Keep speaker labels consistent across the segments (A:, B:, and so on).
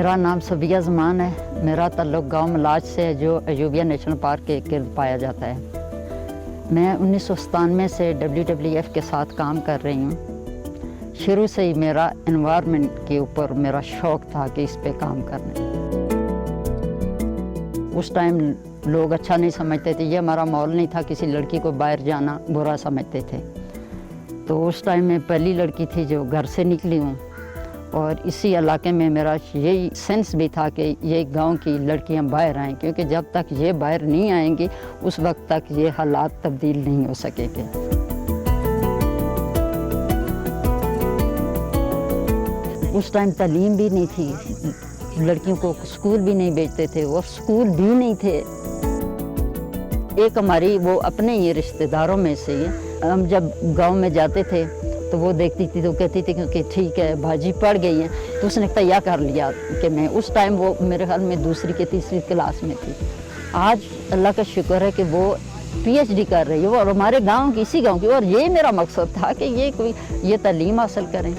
A: मेरा नाम सबिया ज़मान है। मेरा ताल्लुक़ गांव मलाज से है जो अयूबिया नेशनल पार्क के इर्द पाया जाता है। मैं 1997 से WWF के साथ काम कर रही हूँ। शुरू से ही मेरा एनवायरनमेंट के ऊपर मेरा शौक़ था कि इस पे काम करने। उस टाइम लोग अच्छा नहीं समझते थे, ये हमारा माहौल नहीं था, किसी लड़की को बाहर जाना बुरा समझते थे। तो उस टाइम में पहली लड़की थी जो घर से निकली हूँ, और इसी इलाके में मेरा यही सेंस भी था कि ये गांव की लड़कियां बाहर आएँ, क्योंकि जब तक ये बाहर नहीं आएंगी उस वक्त तक ये हालात तब्दील नहीं हो सकेंगे। उस टाइम तालीम भी नहीं थी, लड़कियों को स्कूल भी नहीं भेजते थे और स्कूल भी नहीं थे। एक हमारी वो अपने ही रिश्तेदारों में से हम जब गांव में जाते थे तो वो देखती थी तो कहती थी कि ठीक है भाजी पढ़ गई है, तो उसने तैयार कर लिया कि मैं, उस टाइम वो मेरे ख्याल में दूसरी के तीसरी क्लास में थी। आज अल्लाह का शुक्र है कि वो PhD कर रही है और हमारे गांव की, इसी गांव की। और ये मेरा मकसद था कि ये तालीम हासिल करें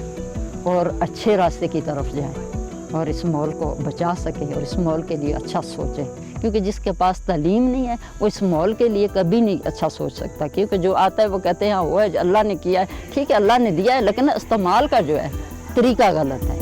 A: और अच्छे रास्ते की तरफ जाएं और इस माहौल को बचा सकें और इस माहौल के लिए अच्छा सोचें, क्योंकि जिसके पास तालीम नहीं है वो इस माहौल के लिए कभी नहीं अच्छा सोच सकता। क्योंकि जो आता है वो कहते हैं हाँ वो है, अल्लाह ने किया है, ठीक है अल्लाह ने दिया है, लेकिन इस्तेमाल का जो है तरीका गलत है।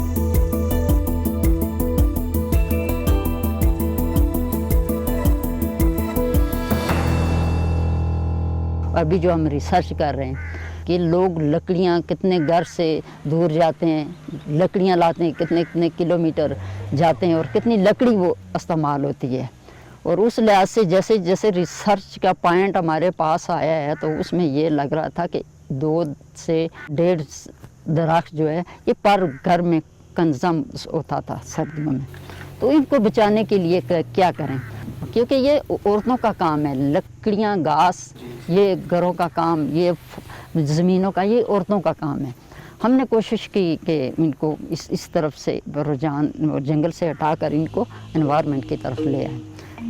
A: अभी जो हम रिसर्च कर रहे हैं कि लोग लकड़ियाँ कितने घर से दूर जाते हैं, लकड़ियाँ लाते हैं, कितने कितने किलोमीटर जाते हैं और कितनी लकड़ी वो इस्तेमाल होती है। और उस लिहाज से जैसे जैसे रिसर्च का पॉइंट हमारे पास आया है तो उसमें ये लग रहा था कि 2 से 1.5 दरख्त जो है ये पर घर में कंजम होता था सर्दियों में। तो इनको बचाने के लिए क्या करें, क्योंकि ये औरतों का काम है, लकड़ियाँ घास ये घरों का काम, ये ज़मीनों का ये औरतों का काम है। हमने कोशिश की कि इनको इस तरफ से रुझान और जंगल से हटाकर इनको एनवायरनमेंट की तरफ ले आए।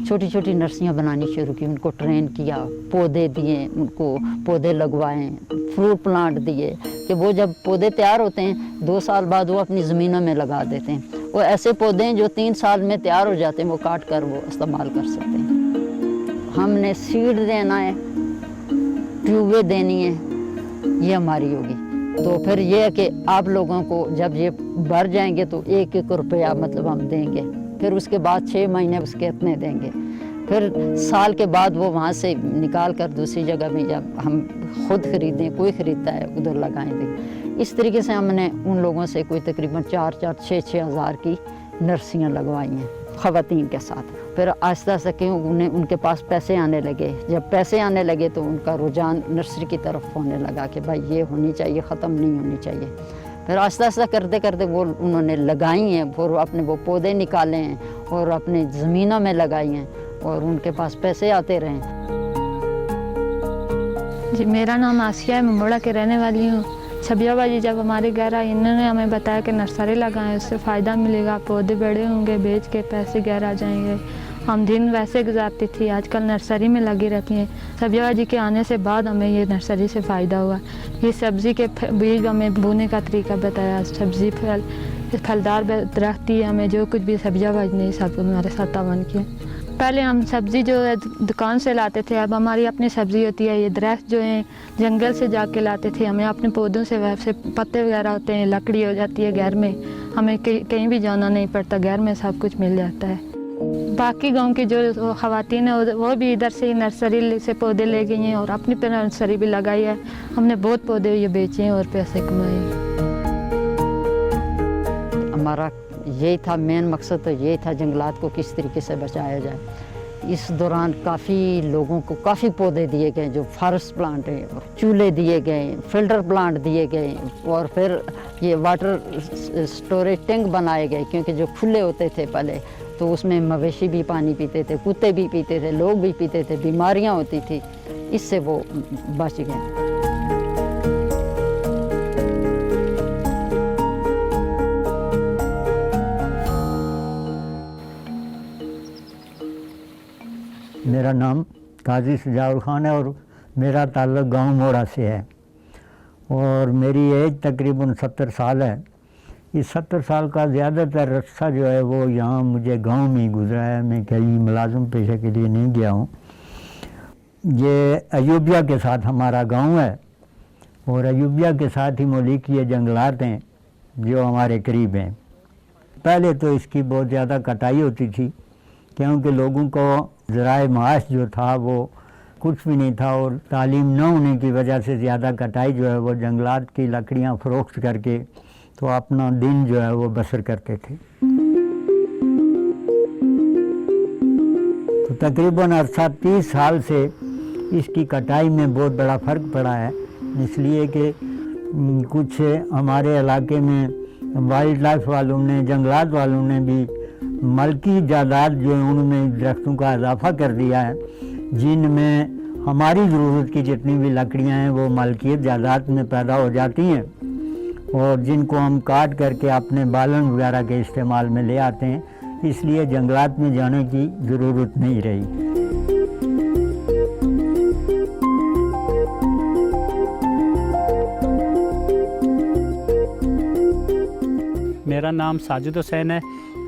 A: छोटी छोटी नर्सरियाँ बनानी शुरू की, उनको ट्रेन किया, पौधे दिए, उनको पौधे लगवाएं, फ्रूट प्लांट दिए कि वो जब पौधे तैयार होते हैं 2 साल बाद वो अपनी ज़मीनों में लगा देते हैं। वो ऐसे पौधे हैं जो 3 साल में तैयार हो जाते हैं, वो काट कर वो इस्तेमाल कर सकते हैं। हमने सीड देना है, ट्यूबें देनी है, ये हमारी होगी। तो फिर ये है कि आप लोगों को जब ये भर जाएंगे तो 1-1 रुपया मतलब हम देंगे, फिर उसके बाद 6 महीने उसके इतने देंगे, फिर साल के बाद वो वहाँ से निकाल कर दूसरी जगह में जब हम खुद ख़रीदें, कोई ख़रीदता है उधर लगाएंगे। इस तरीके से हमने उन लोगों से कोई तकरीबन 4-4, 6-6 हज़ार की नर्सरियाँ लगवाई हैं ख़वातीन के साथ। फिर आहिस्ता आहिस्ता क्यों उनके पास पैसे आने लगे, जब पैसे आने लगे तो उनका रुझान नर्सरी की तरफ होने लगा कि भाई ये होनी चाहिए, ख़त्म नहीं होनी चाहिए। फिर आहिस्ता आहिस्ता करते करते वो उन्होंने लगाई हैं, फिर अपने वो पौधे निकाले हैं और अपने ज़मीनों में लगाई हैं और उनके पास पैसे आते रहे।
B: जी मेरा नाम आसिया है, मैं मोड़ा के रहने वाली हूँ। सबिया बाजी जब हमारे घर आई इन्होंने हमें बताया कि नर्सरी लगाएं, उससे फ़ायदा मिलेगा, पौधे बड़े होंगे, बेच के पैसे घर आ जाएंगे। हम दिन वैसे गुजारती थी, आजकल नर्सरी में लगी रहती हैं। सबिया बाजी के आने से बाद हमें ये नर्सरी से फ़ायदा हुआ। ये सब्ज़ी के बीज हमें बोने का तरीका बताया, सब्ज़ी फलदार दरख्त ही हमें जो कुछ भी सबिया बाजी ने सब हमारे साथ तावन किया। पहले हम सब्ज़ी जो है दुकान से लाते थे, अब हमारी अपनी सब्ज़ी होती है। ये दरख्त जो हैं जंगल से जाके लाते थे, हमें अपने पौधों से वैसे पत्ते वगैरह होते हैं, लकड़ी हो जाती है घर में, हमें कहीं भी जाना नहीं पड़ता, घर में सब कुछ मिल जाता है। बाकी गांव की जो ख़वातीन हैं वो भी इधर से नर्सरी से पौधे ले गई हैं और अपनी पे नर्सरी भी लगाई है। हमने बहुत पौधे ये बेचे हैं और पैसे कमाए।
A: हमारा यही था मेन मकसद, तो यही था जंगलात को किस तरीके से बचाया जाए। इस दौरान काफ़ी लोगों को काफ़ी पौधे दिए गए, जो फॉरेस्ट प्लांट हैं, और चूल्हे दिए गए, फिल्टर प्लांट दिए गए, और फिर ये वाटर स्टोरेज टैंक बनाए गए, क्योंकि जो खुले होते थे पहले तो उसमें मवेशी भी पानी पीते थे, कुत्ते भी पीते थे, लोग भी पीते थे, बीमारियां होती थी, इससे वो बच गए।
C: मेरा नाम काजी सजाउल खान है और मेरा ताल्लुक़ गांव मोड़ा से है और मेरी एज तकरीबन 70 साल है। इस 70 साल का ज़्यादातर रास्ता जो है वो यहाँ मुझे गांव में ही गुजरा है। मैं कहीं मुलाजिम पेशे के लिए नहीं गया हूँ। ये अयूबिया के साथ हमारा गांव है और अयूबिया के साथ ही मौलिक ये जंगलात हैं जो हमारे करीब हैं। पहले तो इसकी बहुत ज़्यादा कटाई होती थी क्योंकि लोगों को ज़राए माश जो था वो कुछ भी नहीं था और तालीम न होने की वजह से ज़्यादा कटाई जो है वो जंगलात की लकड़ियाँ फ़रोख्त करके तो अपना दिन जो है वो बसर करते थे। तो तकरीबन अरसा 30 साल से इसकी कटाई में बहुत बड़ा फ़र्क पड़ा है, इसलिए कि कुछ हमारे इलाके में वाइल्ड लाइफ वालों ने, जंगलात वालों ने भी मल्की जायदाद जो है उनमें दरख्तों का इजाफा कर दिया है, जिनमें हमारी ज़रूरत की जितनी भी लकड़ियाँ हैं वो मल्कियत जायदाद में पैदा हो जाती हैं और जिनको हम काट करके अपने बालन वगैरह के इस्तेमाल में ले आते हैं, इसलिए जंगलात में जाने की ज़रूरत नहीं रही।
D: मेरा नाम साजिद हुसैन है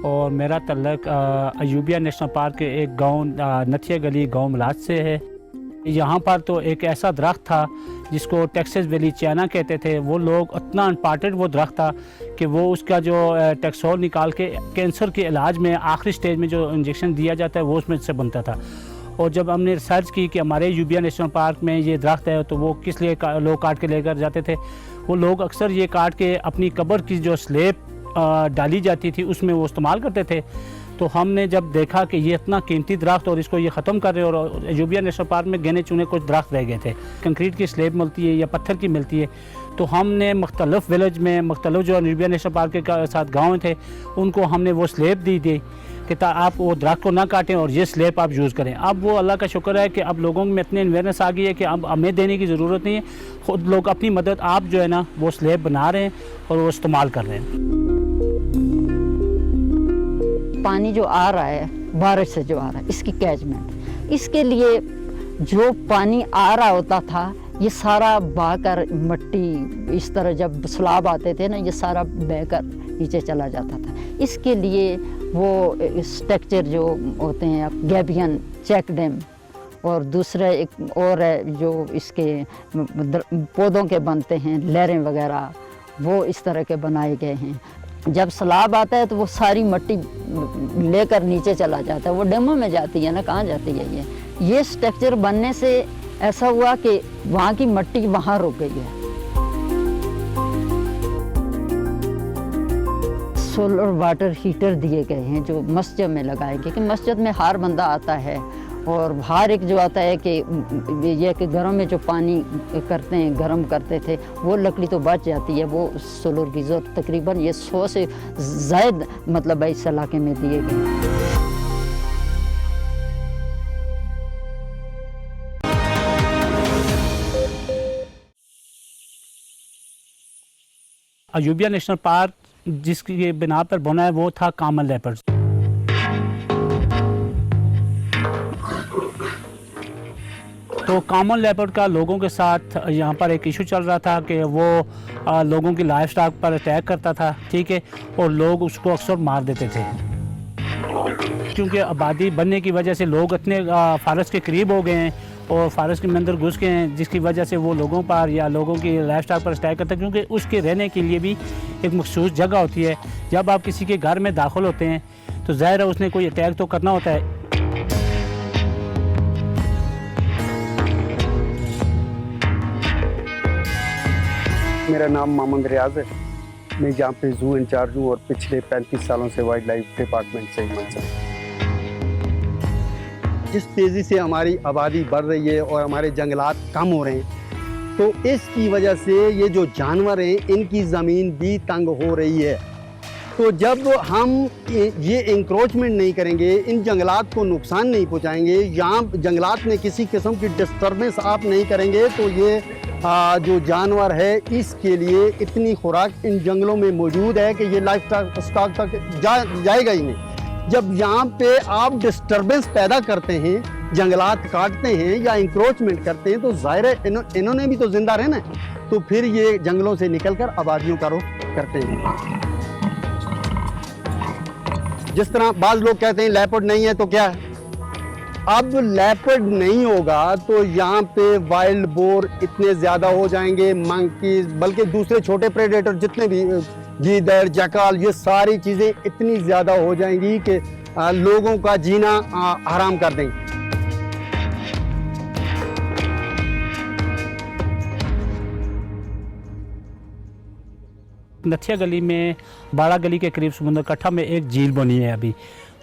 D: और मेरा तल्लक अयूबिया नेशनल पार्क के एक गांव नथिया गली गांव मलाज से है। यहाँ पर तो एक ऐसा दरख्त था जिसको टेक्सास वैली चाइना कहते थे। वो लोग इतना अनपार्टेड वो दरख्त था कि वो उसका जो टेक्सोल निकाल के कैंसर के इलाज में आखिरी स्टेज में जो इंजेक्शन दिया जाता है वो उसमें से बनता था। और जब हमने रिसर्च की कि हमारे अयूबिया नेशनल पार्क में ये दरख्त है तो वो किस लिए लोग काट के लेकर जाते थे, वो लोग अक्सर ये काट के अपनी कब्र की जो स्लेब डाली जाती थी उसमें वो इस्तेमाल करते थे। तो हमने जब देखा कि ये इतना कीमती दरख्त और इसको ये ख़त्म कर रहे हैं और अयूबिया नेशनल पार्क में गिने चुने कुछ दरख्त रह गए थे, कंक्रीट की स्लेब मिलती है या पत्थर की मिलती है, तो हमने मुख्तलिफ विलेज में मुख्तलिफ जो अयूबिया नेशनल पार्क के साथ गाँव थे उनको हमने वो स्लेब दी थी कि आप वो दरख्त को ना काटें और ये स्लेब आप यूज़ करें। अब वो अल्लाह का शुक्र है कि अब लोगों में इतनी अवेयरनेस आ गई है कि अब हमें देने की ज़रूरत नहीं है, खुद लोग अपनी मदद आप जो है ना वो स्लेब बना रहे हैं और वो इस्तेमाल कर रहे हैं।
A: पानी जो आ रहा है बारिश से जो आ रहा है इसकी कैचमेंट, इसके लिए जो पानी आ रहा होता था ये सारा बहकर मट्टी इस तरह जब सैलाब आते थे ना ये सारा बहकर नीचे चला जाता था। इसके लिए वो स्ट्रक्चर जो होते हैं गैबियन चेक डैम और दूसरे एक और है जो इसके पौधों के बनते हैं लहरें वगैरह, वो इस तरह के बनाए गए हैं। जब सैलाब आता है तो वो सारी मट्टी लेकर नीचे चला जाता है, वो डैमों में जाती है ना, कहाँ जाती है। ये स्ट्रक्चर बनने से ऐसा हुआ कि वहाँ की मट्टी वहाँ रुक गई है। सोलर वाटर हीटर दिए गए हैं जो मस्जिद में लगाए गए कि मस्जिद में हर बंदा आता है और हर एक जो आता है कि ये कि घरों में जो पानी करते हैं गर्म करते थे वो लकड़ी तो बच जाती है, वो सोलर गीज़र तकरीबन ये 100 से ज़ायद मतलब इस इलाके में दिए गए।
D: अयूबिया नेशनल पार्क जिसकी बिना पर बना है वो था कॉमन लेपर्ड। तो कॉमन लेपर्ड का लोगों के साथ यहाँ पर एक इशू चल रहा था कि वो लोगों की लाइफ स्टॉक पर अटैक करता था, ठीक है, और लोग उसको अक्सर मार देते थे। क्योंकि आबादी बढ़ने की वजह से लोग इतने फारस के करीब हो गए हैं और फारस के अंदर घुस गए हैं, जिसकी वजह से वो लोगों पर या लोगों की लाइफ स्टाइल पर अटैक करता है। क्योंकि उसके रहने के लिए भी एक मखसूस जगह होती है। जब आप किसी के घर में दाखिल होते हैं तो ज़ाहिर है उसने कोई अटैक तो करना होता है।
E: मेरा नाम मोहम्मद रियाज है, मैं यहाँ पे ज़ू इंचार्ज हूँ और पिछले 35 सालों से वाइल्ड लाइफ डिपार्टमेंट से ही मुंसलिक। जिस तेज़ी से हमारी आबादी बढ़ रही है और हमारे जंगलात कम हो रहे हैं तो इसकी वजह से ये जो जानवर हैं इनकी ज़मीन भी तंग हो रही है। तो जब हम ये इंक्रोचमेंट नहीं करेंगे, इन जंगलात को नुकसान नहीं पहुँचाएंगे, यहाँ जंगलात में किसी किस्म की डिस्टर्बेंस आप नहीं करेंगे तो ये जो जानवर है इसके लिए इतनी खुराक इन जंगलों में मौजूद है कि ये लाइफ स्टॉक तक जाएगा ही नहीं। जब यहाँ पे आप डिस्टर्बेंस पैदा करते हैं, जंगलात काटते हैं या इंक्रोचमेंट करते हैं तो जाहिर है इन्होंने भी तो जिंदा रहना है, तो फिर ये जंगलों से निकलकर आबादियों का रुख करते हैं। जिस तरह बाज लोग कहते हैं लेपर्ड नहीं है तो क्या है, अब लेपर्ड नहीं होगा तो यहाँ पे वाइल्ड बोर इतने ज़्यादा हो जाएंगे, मंकीज, बल्कि दूसरे छोटे प्रेडेटर जितने भी गीदड़, जैकाल, ये सारी चीज़ें इतनी ज़्यादा हो जाएंगी कि लोगों का जीना हराम कर देंगे।
D: नथिया गली में, बाड़ा गली के करीब समुंदर कट्ठा में एक झील बनी है अभी,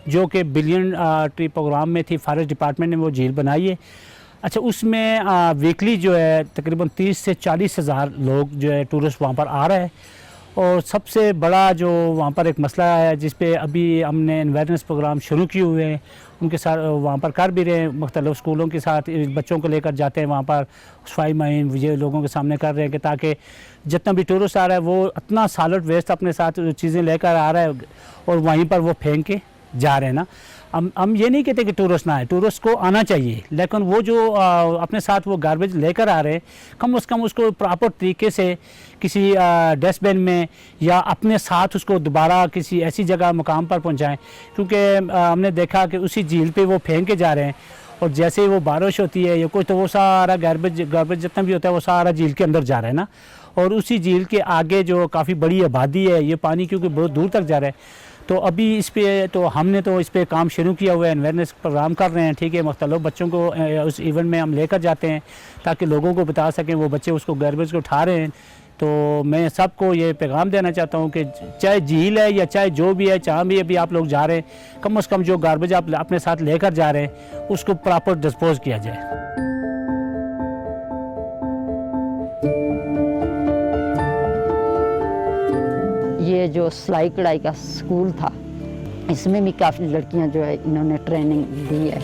D: जो कि बिलियन ट्री प्रोग्राम में थी। फॉरेस्ट डिपार्टमेंट ने वो झील बनाई है। अच्छा, उसमें वीकली जो है तकरीबन 30 से 40 हज़ार लोग जो है टूरिस्ट वहाँ पर आ रहे हैं। और सबसे बड़ा जो वहाँ पर एक मसला है जिस पे अभी हमने अवेयरनेस प्रोग्राम शुरू किए हुए हैं, उनके साथ वहाँ पर कर भी रहे हैं, मुख्तलिफ स्कूलों के साथ बच्चों को लेकर जाते हैं वहाँ पर, सफाई मुहिम ये लोगों के सामने कर रहे हैं कि ताकि जितना भी टूरिस्ट आ रहा है वो इतना सॉलिड वेस्ट अपने साथ चीज़ें लेकर आ रहा है और वहीं पर वो फेंक के जा रहे हैं ना। हम ये नहीं कहते कि टूरिस्ट ना आए, टूरिस्ट को आना चाहिए, लेकिन वो जो अपने साथ वो गार्बेज लेकर आ रहे हैं, कम से कम उसको प्रॉपर तरीके से किसी डस्टबिन में या अपने साथ उसको दोबारा किसी ऐसी जगह मुकाम पर पहुंचाएं। क्योंकि हमने देखा कि उसी झील पे वो फेंक के जा रहे हैं और जैसे ही वो बारिश होती है या कुछ तो वो सारा गार्बेज जितना भी होता है वो सारा झील के अंदर जा रहा है ना। और उसी झील के आगे जो काफ़ी बड़ी आबादी है, ये पानी क्योंकि बहुत दूर तक जा रहा है, तो अभी इस पे तो हमने तो इस पे काम शुरू किया हुआ है, अवेयरनेस प्रोग्राम कर रहे हैं। ठीक है, मुख्तलिफ बच्चों को उस इवेंट में हम लेकर जाते हैं ताकि लोगों को बता सकें, वो बच्चे उसको गार्बेज को उठा रहे हैं। तो मैं सबको ये पैगाम देना चाहता हूँ कि चाहे झील है या चाहे जो भी है, जहाँ भी अभी आप लोग जा रहे हैं, कम से कम जो गार्बेज आप अपने साथ लेकर जा रहे हैं उसको प्रॉपर डिस्पोज किया जाए।
A: ये जो सिलाई कढ़ाई का स्कूल था, इसमें भी काफ़ी लड़कियां जो है इन्होंने ट्रेनिंग दी है।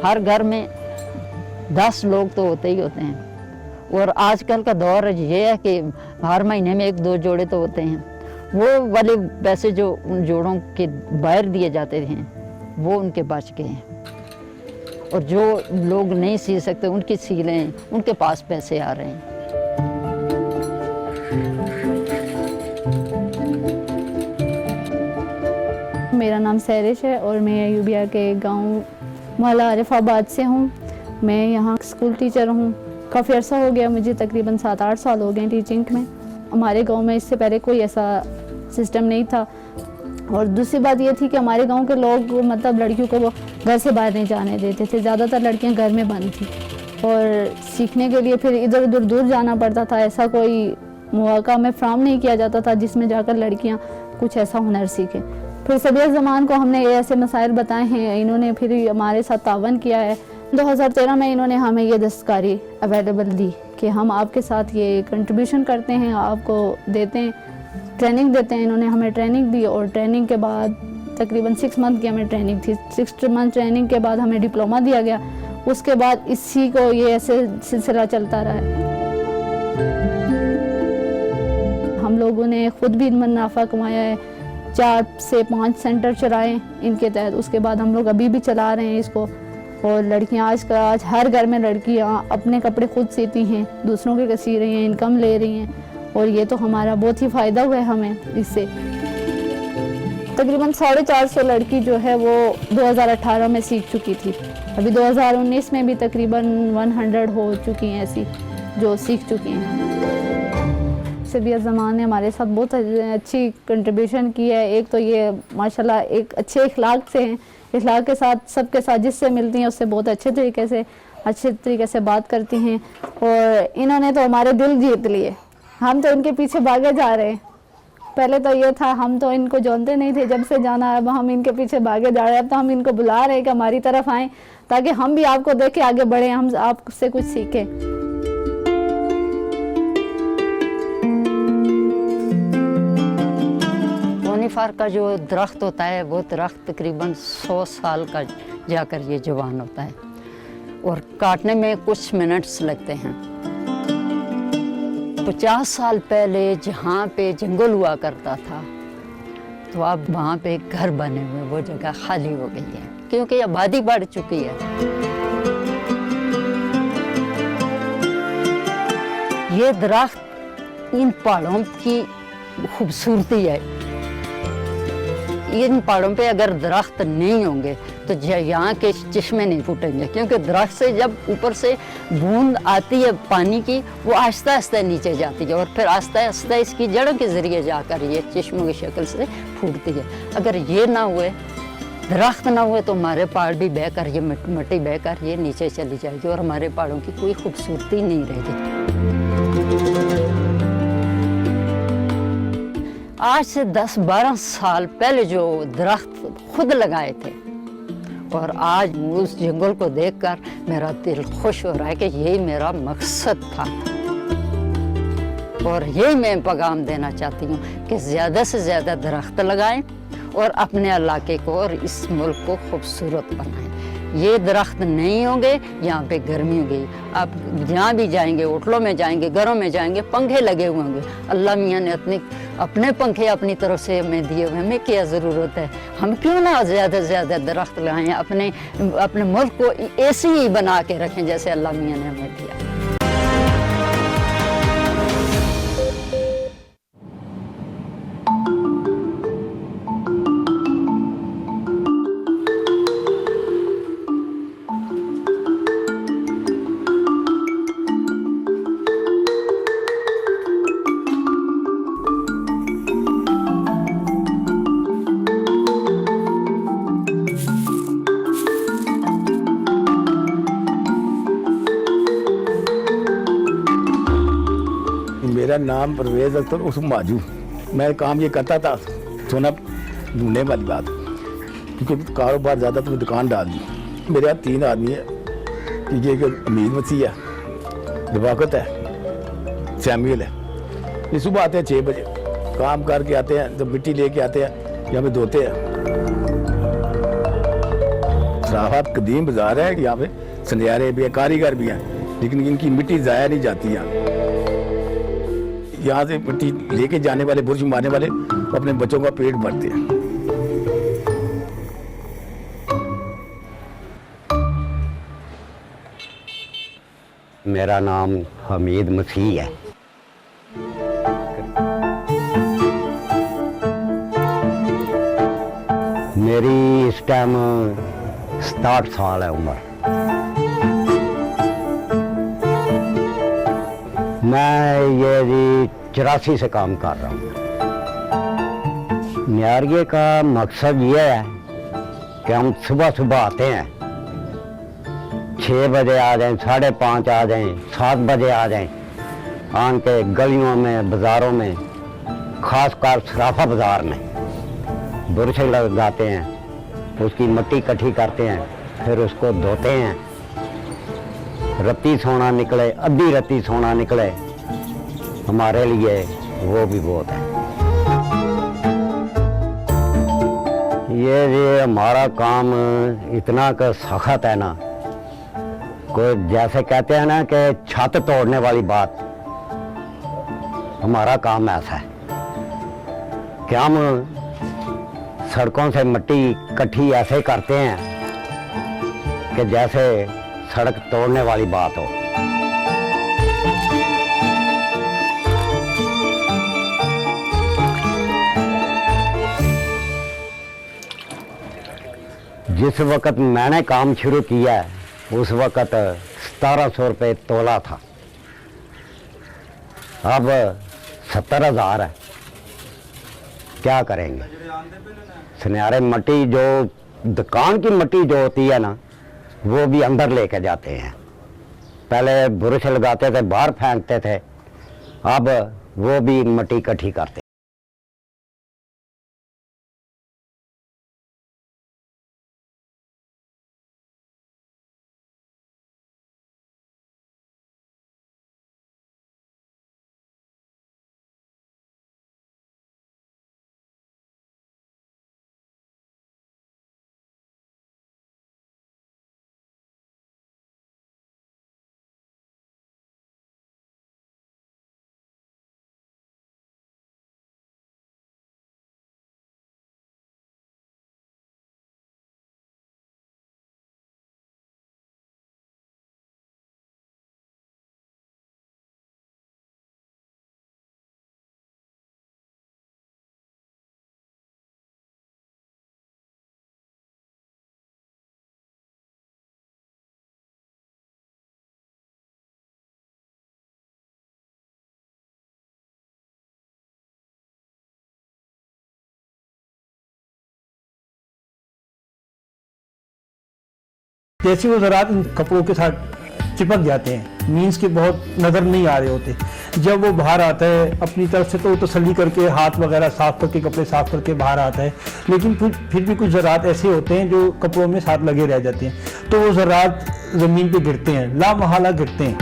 A: हर घर में 10 लोग तो होते ही होते हैं और आजकल का दौर ये है कि हर महीने में 1-2 जोड़े तो होते हैं। वो वाले पैसे जो उन जोड़ों के बाहर दिए जाते हैं वो उनके बच गए हैं और जो लोग नहीं सी सकते उनकी सी लें, उनके पास पैसे आ रहे हैं।
F: मेरा नाम सैरिश है और मैं अयूबिया के गांव मोहल्ला आरिफाबाद से हूँ। मैं यहाँ स्कूल टीचर हूँ। काफ़ी अर्सा हो गया मुझे, तकरीबन 7-8 साल हो गए टीचिंग में। हमारे गांव में इससे पहले कोई ऐसा सिस्टम नहीं था। और दूसरी बात ये थी कि हमारे गांव के लोग मतलब लड़कियों को घर से बाहर नहीं जाने देते थे, ज़्यादातर लड़कियां घर में बंद थी और सीखने के लिए फिर इधर उधर दूर जाना पड़ता था। ऐसा कोई मौका में फ्राहम नहीं किया जाता था जिसमें जाकर लड़कियां कुछ ऐसा हुनर सीखें। फिर सबिया ज़मान को हमने ये ऐसे मसाइल बताए हैं, इन्होंने फिर हमारे साथ तावन किया है। 2013 में इन्होंने हमें ये दस्तकारी अवेलेबल दी कि हम आपके साथ ये कंट्रीब्यूशन करते हैं, आपको देते हैं, ट्रेनिंग देते हैं। इन्होंने हमें ट्रेनिंग दी और ट्रेनिंग के बाद तकरीबन 6 मंथ की हमें ट्रेनिंग थी। 6 मंथ ट्रेनिंग के बाद हमें डिप्लोमा दिया गया। उसके बाद इसी को ये ऐसे सिलसिला चलता रहा है। हम लोगों ने खुद भी मुनाफा कमाया है, 4 से 5 सेंटर चलाए इनके तहत। उसके बाद हम लोग अभी भी चला रहे हैं इसको। और लड़कियां आज हर घर में लड़कियां अपने कपड़े खुद सीती हैं, दूसरों के सी रही हैं, इनकम ले रही हैं और ये तो हमारा बहुत ही फ़ायदा हुआ है हमें इससे। तकरीबन 450 लड़की जो है वो 2018 में सीख चुकी थी। अभी 2019 में भी तकरीबन 100 हो चुकी हैं ऐसी जो सीख चुकी हैं। सबिया ज़मान ने हमारे साथ बहुत अच्छी कंट्रीब्यूशन की है। एक तो ये माशाल्लाह एक अच्छे इखलाक से हैं, इखलाक के साथ सबके साथ जिससे मिलती हैं उससे बहुत अच्छे तरीके से बात करती हैं। और इन्होंने तो हमारे दिल जीत लिए, हम तो इनके पीछे भागे जा रहे हैं। पहले तो ये था हम तो इनको जानते नहीं थे, जब से जाना अब हम इनके पीछे भागे जा रहे हैं। अब तो हम इनको बुला रहे हैं कि हमारी तरफ आएँ ताकि हम भी आपको देख के आगे बढ़ें, हम आपसे कुछ सीखें।
A: कोनीफर का जो दरख्त होता है वो दरख्त तकरीबन 100 साल का जाकर ये जवान होता है और काटने में कुछ मिनट्स लगते हैं। 50 साल पहले जहाँ पे जंगल हुआ करता था तो अब वहाँ पे घर बने हुए, वो जगह खाली हो गई है क्योंकि आबादी बढ़ चुकी है। ये दरख्त इन पहाड़ों की खूबसूरती है। इन पहाड़ों पे अगर दरख्त नहीं होंगे तो यहाँ के चश्मे नहीं फूटेंगे, क्योंकि दरख्त से जब ऊपर से बूंद आती है पानी की, वो आहिस्ता आहिस्ता नीचे जाती है और फिर आहिस्ता आहिस्ता इसकी जड़ों के ज़रिए जाकर ये चश्मों की शक्ल से फूटती है। अगर ये ना हुए, दरख्त ना हुए, तो हमारे पहाड़ भी बहकर, ये मिट्टी बहकर ये नीचे चली जाएगी और हमारे पहाड़ों की कोई खूबसूरती नहीं रहेगी। आज से 10-12 साल पहले जो दरख्त खुद लगाए थे, और आज उस जंगल को देखकर मेरा दिल खुश हो रहा है कि यही मेरा मकसद था। और यही मैं पैगाम देना चाहती हूँ कि ज़्यादा से ज़्यादा दरख्त लगाएं और अपने इलाके को और इस मुल्क को खूबसूरत बनाएं। ये दरख्त नहीं होंगे, यहाँ पे गर्मी होगी। आप जहाँ भी जाएंगे, होटलों में जाएंगे, घरों में जाएंगे, पंखे लगे हुए होंगे। अल्लाह मियाँ ने अपने पंखे अपनी तरफ से हमें दिए हुए, हमें क्या ज़रूरत है? हम क्यों ना ज़्यादा से ज़्यादा दरख्त लगाएं, अपने मुल्क को ऐसे ही बना के रखें जैसे अल्लाह मियाँ ने हमें दिया।
G: मेरा नाम परवेज़ अख्तर उस माजू। मैं काम ये करता था, सोना ढूंढने वाली बात, क्योंकि कारोबार ज़्यादा तो मैं दुकान डाल दी। मेरे यहाँ 3 आदमी है, ये अमीर मसीह है, दिवाकत है, सैमुअल है। ये सुबह आते हैं 6 बजे, काम करके आते हैं, जब मिट्टी लेके आते हैं यहाँ पे धोते हैं। सराफत कदीम बाजार है, यहाँ पे सुनहरे भी है, कारीगर भी हैं, लेकिन इनकी मिट्टी ज़ाया नहीं जाती। यहाँ से मिट्टी लेके जाने वाले, बुर्ज मारने वाले अपने बच्चों का पेट भरते हैं।
H: मेरा नाम हमीद मसीह है। मेरी इस टाइम 67 साल है उम्र। मैं ये जी 84 से काम कर रहा हूँ। न्यारिये का मकसद ये है कि हम सुबह सुबह आते हैं, 6 बजे आ जाएं, 5:30 आ जाएं, 7 बजे आ जाएं, आन के गलियों में, बाज़ारों में, ख़ासकर सराफा बाज़ार में बुरश लगाते हैं, उसकी मिट्टी इकट्ठी करते हैं, फिर उसको धोते हैं। रत्ती सोना निकले, आधी रत्ती सोना निकले, हमारे लिए वो भी बहुत है। ये हमारा काम इतना का सख्त है ना, कोई जैसे कहते हैं ना कि छत तोड़ने वाली बात, हमारा काम ऐसा है कि हम सड़कों से मिट्टी इकट्ठी ऐसे करते हैं कि जैसे सड़क तोड़ने वाली बात हो। जिस वक़्त मैंने काम शुरू किया है उस वक़्त 1700 रुपये तोला था, अब 70,000 है। क्या करेंगे? सुनहरे मिट्टी जो दुकान की मिट्टी जो होती है ना, वो भी अंदर लेके जाते हैं। पहले बुरश लगाते थे, बाहर फेंकते थे, अब वो भी मिट्टी इकट्ठी करते।
I: जैसे वो ज़रात इन कपड़ों के साथ चिपक जाते हैं, मीन्स के बहुत नज़र नहीं आ रहे होते। जब वो बाहर आता है अपनी तरफ से तो तसल्ली करके हाथ वगैरह साफ़ करके कपड़े साफ़ करके बाहर आता है, लेकिन फिर भी कुछ ज़रात ऐसे होते हैं जो कपड़ों में साथ लगे रह जाते हैं, तो वो ज़रात ज़मीन पे गिरते हैं, लामहला गिरते हैं।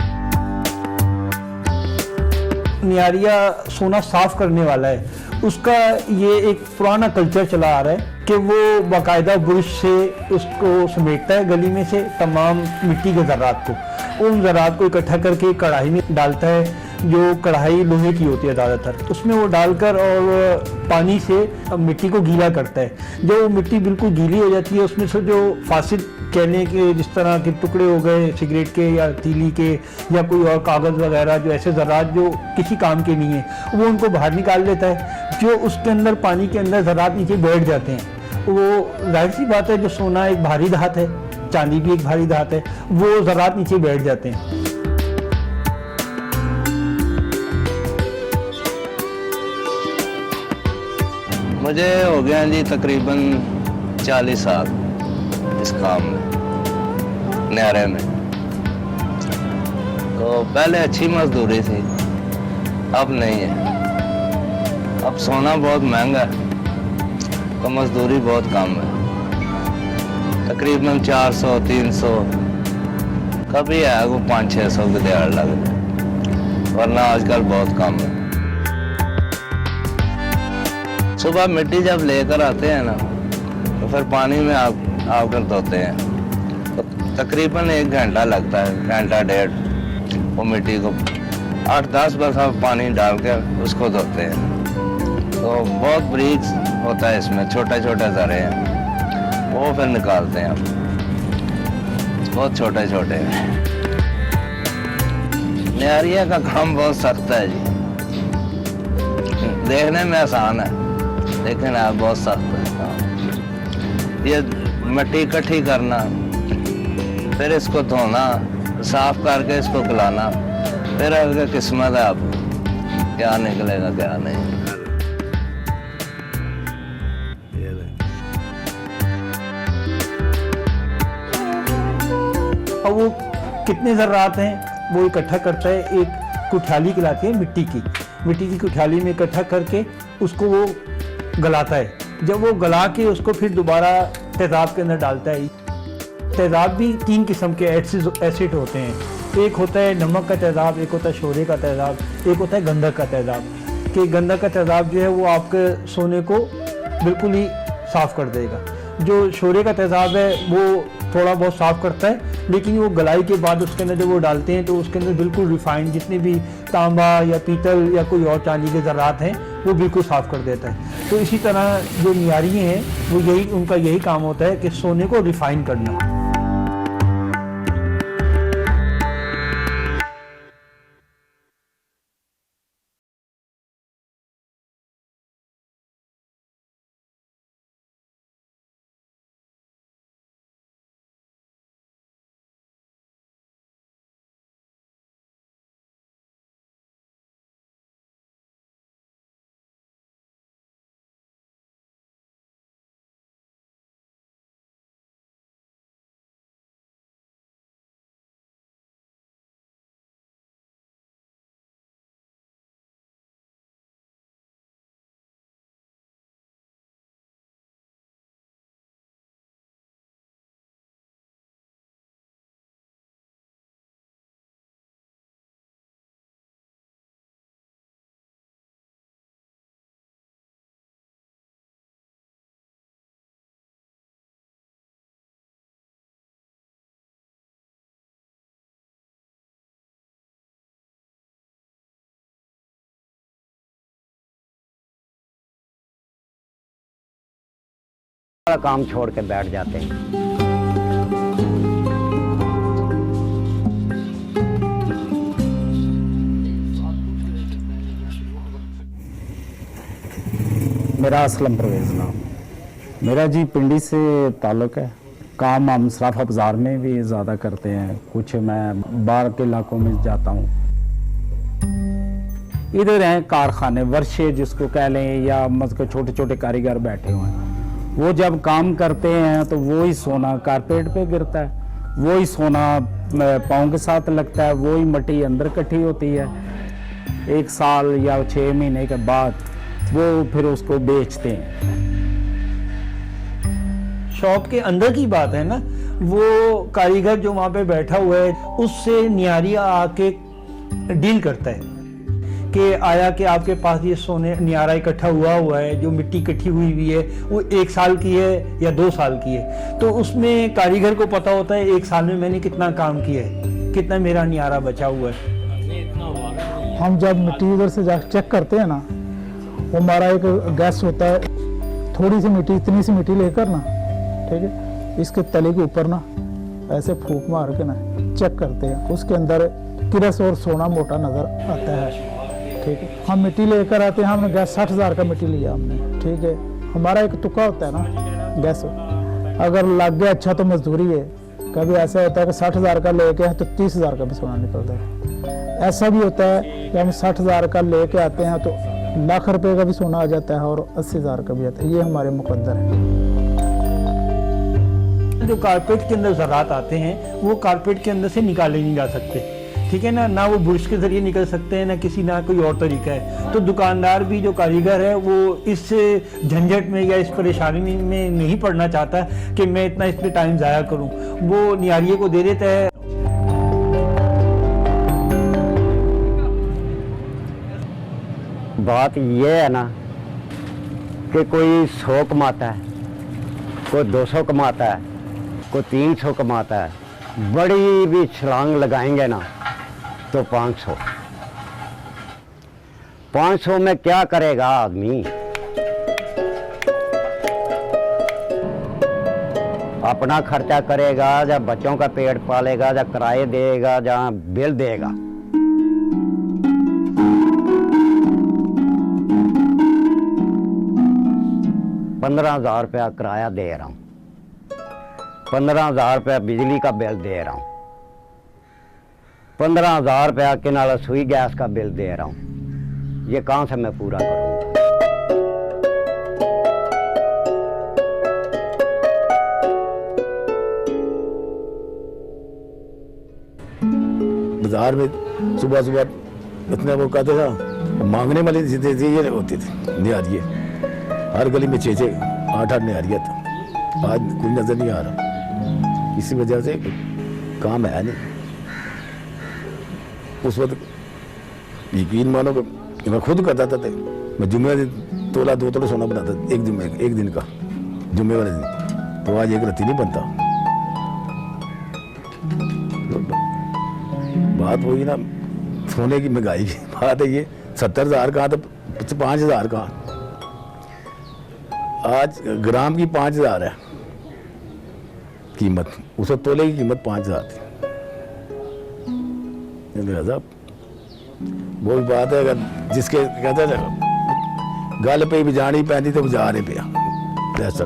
I: नियारिया सोना साफ़ करने वाला है, उसका ये एक पुराना कल्चर चला आ रहा है कि वो बाकायदा ब्रश से उसको समेटता है गली में से तमाम मिट्टी के ज़रात को, उन ज़रात को इकट्ठा करके कढ़ाई में डालता है, जो कढ़ाई लोहे की होती है ज़्यादातर, उसमें वो डालकर और पानी से मिट्टी को गीला करता है। जब वो मिट्टी बिल्कुल गीली हो जाती है, उसमें से जो फासिद कहने के जिस तरह के टुकड़े हो गए सिगरेट के या तीली के या कोई और कागज़ वगैरह जो ऐसे ज़रात जो किसी काम के नहीं है, वो उनको बाहर निकाल लेता है। जो उसके अंदर पानी के अंदर ज़रात नीचे बैठ जाते हैं, वो जाहिर सी बात है जो सोना एक भारी धात है, चांदी भी एक भारी धात है, वो ज़रात नीचे बैठ जाते हैं।
J: मुझे हो गया जी तकरीबन 40 साल इस काम में, न्यारे में। तो पहले अच्छी मजदूरी थी, अब नहीं है। अब सोना बहुत महंगा है तो मजदूरी बहुत कम है, तकरीबन 400 300, कभी है वो 500-600 की दिहाड़ लग जाए, वरना आजकल बहुत कम है। सुबह मिट्टी जब लेकर आते हैं ना तो फिर पानी में आकर धोते हैं, तो तकरीबन 1 घंटा लगता है, घंटा डेढ़। वो मिट्टी को 8-10 बार पानी डालकर उसको धोते हैं, तो बहुत बारीक होता है, इसमें छोटे छोटे ज़रे हैं, वो फिर निकालते हैं। बहुत छोटे छोटे हैं। नियारिया का काम बहुत सख्त है जी, देखने में आसान है लेकिन आप बहुत सख्त है। ये मिट्टी इकट्ठी करना, फिर इसको धोना, साफ करके इसको गलाना, फिर अगर किस्मत है आप क्या निकलेगा क्या नहीं।
I: और वो कितने ज़रात हैं वो इकट्ठा करता है, एक कुठियाली कहलाती है मिट्टी की कुठियाली में इकट्ठा करके उसको वो गलाता है। जब वो गला के उसको फिर दोबारा तेज़ाब के अंदर डालता है। तेज़ाब भी 3 किस्म के एसिड होते हैं, एक होता है नमक का तेज़ाब, एक होता है शोरे का तेज़ाब, एक होता है गंधक का तेज़ाब। कि गंधक का तेज़ाब जो है वो आपके सोने को बिल्कुल ही साफ़ कर देगा, जो शोरे का तेज़ाब है वो थोड़ा बहुत साफ़ करता है, लेकिन वो गलाई के बाद उसके अंदर जब वो डालते हैं तो उसके अंदर बिल्कुल रिफाइंड जितने भी तांबा या पीतल या कोई और चांदी के ज़रात हैं वो बिल्कुल साफ़ कर देता है। तो इसी तरह जो नियारी हैं वो उनका यही काम होता है कि सोने को रिफाइन करना।
H: काम छोड़ के बैठ जाते हैं।
K: मेरा असलम परवेज़ नाम, मेरा जी पिंडी से ताल्लुक़ है। काम हम सराफा बाज़ार में भी ज़्यादा करते हैं, कुछ मैं बाहर के इलाकों में जाता हूँ। इधर हैं कारखाने, वर्षे जिसको कह लें, या मतलब छोटे छोटे कारीगर बैठे हुए हैं, वो जब काम करते हैं तो वो ही सोना कारपेट पे गिरता है। वही सोना पाँव के साथ लगता है, वही मिट्टी अंदर इकट्ठी होती है। 1 साल या 6 महीने के बाद वो फिर उसको बेचते हैं।
I: शॉप के अंदर की बात है ना, वो कारीगर जो वहाँ पे बैठा हुआ है उससे नियारी आके डील करता है कि आया कि आपके पास ये सोने नियारा इकट्ठा हुआ है, जो मिट्टी इकट्ठी हुई है वो 1 साल की है या 2 साल की है। तो उसमें कारीगर को पता होता है 1 साल में मैंने कितना काम किया है, कितना मेरा नियारा बचा हुआ है।
L: हम जब मिट्टी उधर से जा चेक करते हैं ना, वो हमारा एक गैस होता है, थोड़ी सी मिट्टी, इतनी सी मिट्टी लेकर ना, ठीक है, इसके तले के ऊपर ना ऐसे फूंक मार के ना चेक करते हैं, उसके अंदर किरस और सोना मोटा नज़र आता है, ठीक है। हम मिट्टी लेकर आते हैं, हमने गैस 60,000 का मिट्टी लिया हमने, ठीक है। हमारा एक तुक्का होता है ना गैस, अगर लग गया अच्छा तो मजदूरी है। कभी ऐसा होता है कि 60,000 का लेके हैं तो 30,000 का भी सोना निकलता है। ऐसा भी होता है कि हम 60,000 का लेके आते हैं तो लाख रुपए का भी सोना आ जाता है और 80,000 का भी आता है। ये हमारे मुकद्दर है।
I: जो कारपेट के अंदर ज़रात आते हैं वो कारपेट के अंदर से निकाले नहीं जा सकते, ठीक है ना वो बुरश के जरिए निकल सकते हैं, ना कोई और तरीका है। तो दुकानदार भी, जो कारीगर है, वो इस झंझट में या इस परेशानी में नहीं पड़ना चाहता कि मैं इतना इस पर टाइम ज़ाया करूं, वो नियारिये को दे देता है।
H: बात ये है ना कि कोई 100 कमाता है, कोई 200 कमाता है, कोई 300 कमाता है। बड़ी भी छलांग लगाएंगे ना तो 500 में क्या करेगा आदमी? अपना खर्चा करेगा, या बच्चों का पेट पालेगा, या किराए देगा, या बिल देगा। ₹15,000 किराया दे रहा हूँ, 15,000 रुपया बिजली का बिल दे रहा हूँ, 15,000 रुपया किनारा सुई गैस का बिल दे रहा हूँ। ये कहाँ से मैं पूरा करूँगा?
G: बाजार में सुबह सुबह इतने वो कहते था, मांगने वाली ये होती थी निहारिये, हर गली में 6-6 8-8 निहारिया था। आज कोई नजर नहीं आ रहा, इसी वजह से काम है नहीं। उस वक्त यकीन मानो कि मैं खुद करता था, मैं जुम्मे तोला 2 तोला सोना बनाता था एक दिन का, जुम्मे वाले दिन। तो आज एक रत्ती नहीं बनता। बात वही ना, सोने की महंगाई की बात है। ये 70,000 का तो 5,000 का, आज ग्राम की 5,000 है कीमत, उस तोले की कीमत 5,000 थी। लिहाजा वो भी बात है, अगर जिसके कहते हैं गल पे भी जानी पैंदी तो जा रहे पे ऐसा।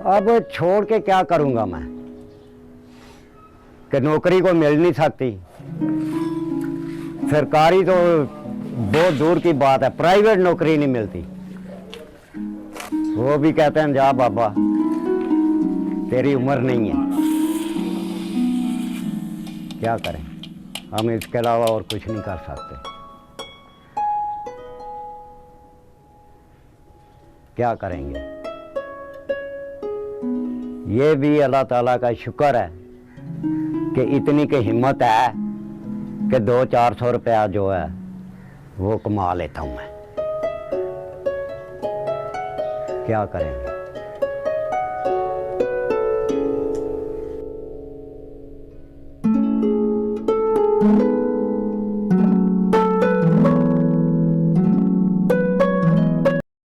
H: अब छोड़ के क्या करूंगा मैं, कि नौकरी को मिल नहीं सकती। सरकारी तो बहुत दूर की बात है, प्राइवेट नौकरी नहीं मिलती। वो भी कहते हैं जा बाबा तेरी उम्र नहीं है। क्या करें, हम इसके अलावा और कुछ नहीं कर सकते। क्या करेंगे? ये भी अल्लाह ताला का शुक्र है कि इतनी की हिम्मत है कि 200-400 रुपया जो है वो कमा लेता हूं मैं। क्या करेंगे?